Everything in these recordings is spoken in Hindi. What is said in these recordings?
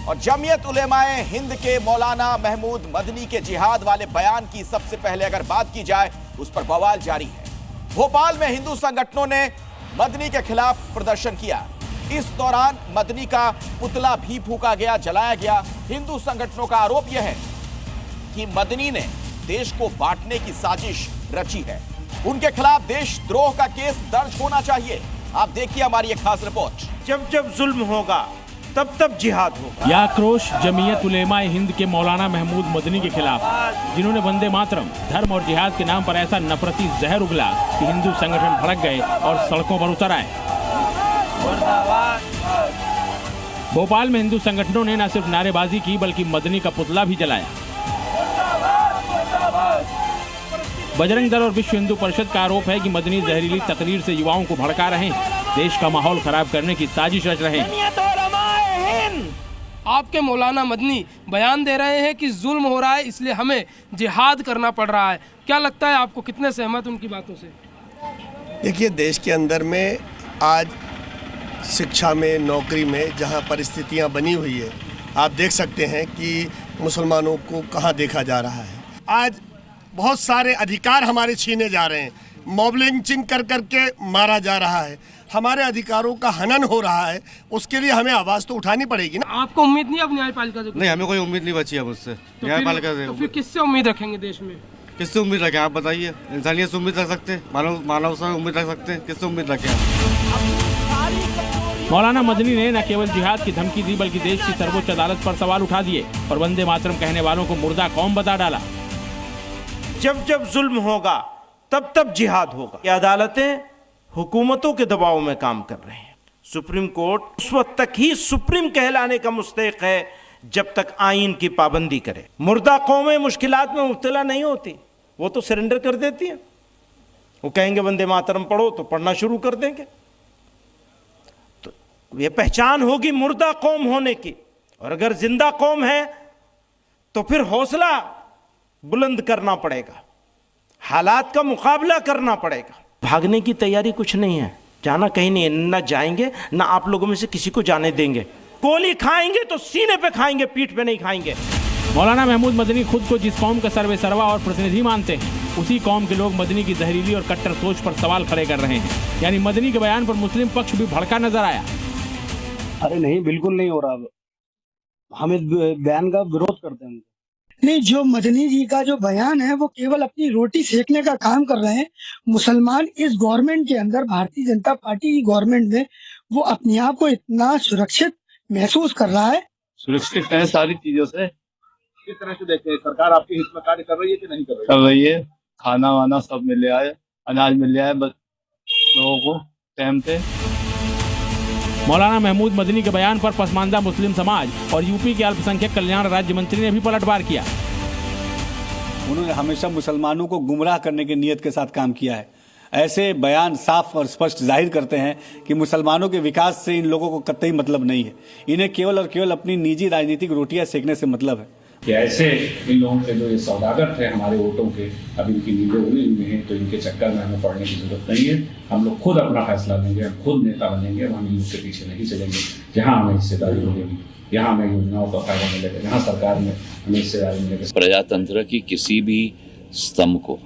और जमीयत उलेमाए हिंद के मौलाना महमूद मदनी के जिहाद वाले बयान की सबसे पहले अगर बात की जाए, उस पर बवाल जारी है। भोपाल में हिंदू संगठनों ने मदनी के खिलाफ प्रदर्शन किया। इस दौरान मदनी का पुतला भी फूंका गया, जलाया गया। हिंदू संगठनों का आरोप यह है कि मदनी ने देश को बांटने की साजिश रची है। उनके खिलाफ देशद्रोह का केस दर्ज होना चाहिए। आप देखिए हमारी एक खास रिपोर्ट। जब जब जुल्म होगा तब तब जिहाद होगा। यह आक्रोश जमीयत उलेमाए हिंद के मौलाना महमूद मदनी के खिलाफ, जिन्होंने वंदे मातरम, धर्म और जिहाद के नाम पर ऐसा नफरती जहर उगला कि हिंदू संगठन भड़क गए और सड़कों पर उतर आए। भोपाल में हिंदू संगठनों ने न सिर्फ नारेबाजी की बल्कि मदनी का पुतला भी जलाया। बजरंग दल और विश्व हिंदू परिषद का आरोप है कि मदनी जहरीली तकरीर से युवाओं को भड़का रहे हैं, देश का माहौल खराब करने की साजिश रच रहे हैं। आपके मौलाना मदनी बयान दे रहे हैं कि जुल्म हो रहा है, इसलिए हमें जिहाद करना पड़ रहा है। क्या लगता है आपको, कितने सहमत उनकी बातों से? देखिए, देश के अंदर में आज शिक्षा में, नौकरी में जहां परिस्थितियां बनी हुई है, आप देख सकते हैं कि मुसलमानों को कहां देखा जा रहा है। आज बहुत सारे अधिकार हमारे छीने जा रहे हैं, मॉब लिंचिंग कर करके मारा जा रहा है, हमारे अधिकारों का हनन हो रहा है। उसके लिए हमें आवाज़ तो उठानी पड़ेगी ना। आपको उम्मीद नहीं है अब न्यायपालिका से? नहीं, हमें कोई उम्मीद नहीं बची है मुझसे न्यायपालिका से। तो फिर किससे उम्मीद रखेंगे देश में? किससे उम्मीद रखें आप बताइए? इंसानियत से उम्मीद रख सकते हैं, मानव से उम्मीद रख सकते हैं, किससे उम्मीद रखें? मौलाना मदनी ने न केवल जिहाद की धमकी दी बल्कि देश की सर्वोच्च अदालत पर सवाल उठा दिए और वंदे मातरम कहने वालों को मुर्दा कौम बता डाला। जब जब जुल्म होगा तब तब जिहाद होगा। ये अदालतें हुकूमतों के दबाव में काम कर रहे हैं। सुप्रीम कोर्ट उस वक्त तक ही सुप्रीम कहलाने का मुस्तहिक है जब तक आईन की पाबंदी करे। मुर्दा कौमें मुश्किलात में मुब्तला नहीं होती, वो तो सरेंडर कर देती हैं। वो कहेंगे वंदे मातरम पढ़ो तो पढ़ना शुरू कर देंगे। तो ये पहचान होगी मुर्दा कौम होने की। और अगर जिंदा कौम है तो फिर हौसला बुलंद करना पड़ेगा, हालात का मुकाबला करना पड़ेगा। भागने की तैयारी कुछ नहीं है, जाना कहीं नहीं है। ना जाएंगे, ना आप लोगों में से किसी को जाने देंगे। गोली खाएंगे तो सीने पे खाएंगे, पीठ पे नहीं खाएंगे। मौलाना महमूद मदनी खुद को जिस कौम का सर्वे सर्वा और प्रतिनिधि मानते हैं, उसी कौम के लोग मदनी की जहरीली और कट्टर सोच पर सवाल खड़े कर रहे हैं। यानी मदनी के बयान पर मुस्लिम पक्ष भी भड़का नजर आया। अरे नहीं, बिल्कुल नहीं हो रहा। हम इस बयान का विरोध करते हैं। नहीं, जो मदनी जी का जो बयान है वो केवल अपनी रोटी सेकने का काम कर रहे हैं। मुसलमान इस गवर्नमेंट के अंदर, भारतीय जनता पार्टी की गवर्नमेंट में, वो अपने आप को इतना सुरक्षित महसूस कर रहा है। सुरक्षित है सारी चीजों से। किस तरह से देखते हैं, सरकार आपके हित में कार्य कर रही है कि नहीं कर रही है? खाना वाना सब मिल आए, अनाज मिल आए बस लोगों को टाइम पे। मौलाना महमूद मदनी के बयान पर पसमानदा मुस्लिम समाज और यूपी के अल्पसंख्यक कल्याण राज्य मंत्री ने भी पलटवार किया। उन्होंने हमेशा मुसलमानों को गुमराह करने की नीयत के साथ काम किया है। ऐसे बयान साफ और स्पष्ट जाहिर करते हैं कि मुसलमानों के विकास से इन लोगों को कतई मतलब नहीं है। इन्हें केवल और केवल अपनी निजी राजनीतिक रोटियां सेकने से मतलब है। कि ऐसे इन लोगों के जो ये सौदागर थे हमारे वोटों के, अब इनकी नींदें उड़ी हुई हैं, तो इनके चक्कर में हमें पड़ने की जरूरत नहीं है। हम लोग खुद अपना फैसला लेंगे, हम खुद नेता बनेंगे, हम इन लोग के पीछे नहीं चलेंगे। जहाँ हमें हिस्सेदारी मिलेगी, यहाँ हमें योजनाओं का फायदा मिलेगा, जहाँ सरकार में हमें हिस्सेदारी मिलेगी। प्रजातंत्र की किसी भी स्तंभ को,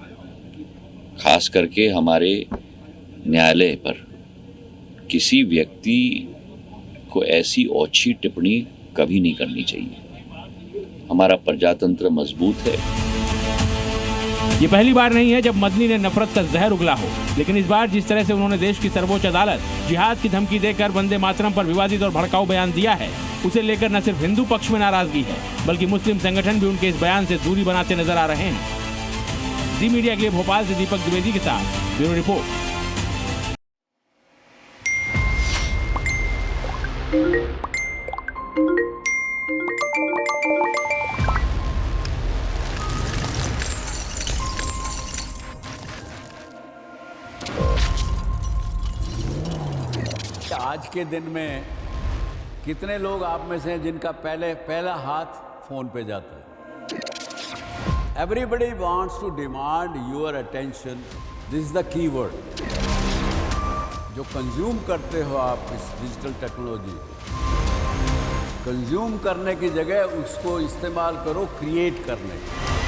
खास करके हमारे न्यायालय पर, किसी व्यक्ति को ऐसी ओछी टिप्पणी कभी नहीं करनी चाहिए। हमारा प्रजातंत्र मजबूत है। ये पहली बार नहीं है जब मदनी ने नफरत का जहर उगला हो, लेकिन इस बार जिस तरह से उन्होंने देश की सर्वोच्च अदालत जिहाद की धमकी देकर वंदे मातरम पर विवादित और भड़काऊ बयान दिया है, उसे लेकर न सिर्फ हिंदू पक्ष में नाराजगी है बल्कि मुस्लिम संगठन भी उनके इस बयान से दूरी बनाते नजर आ रहे हैं। जी मीडिया के लिए भोपाल से दीपक द्विवेदी के साथ ब्यूरो रिपोर्ट। आज के दिन में कितने लोग आप में से हैं जिनका पहला हाथ फोन पे जाता है? Everybody wants to demand your attention. This is the key word जो कंज्यूम करते हो आप इस डिजिटल टेक्नोलॉजी, कंज्यूम करने की जगह उसको इस्तेमाल करो क्रिएट करने की।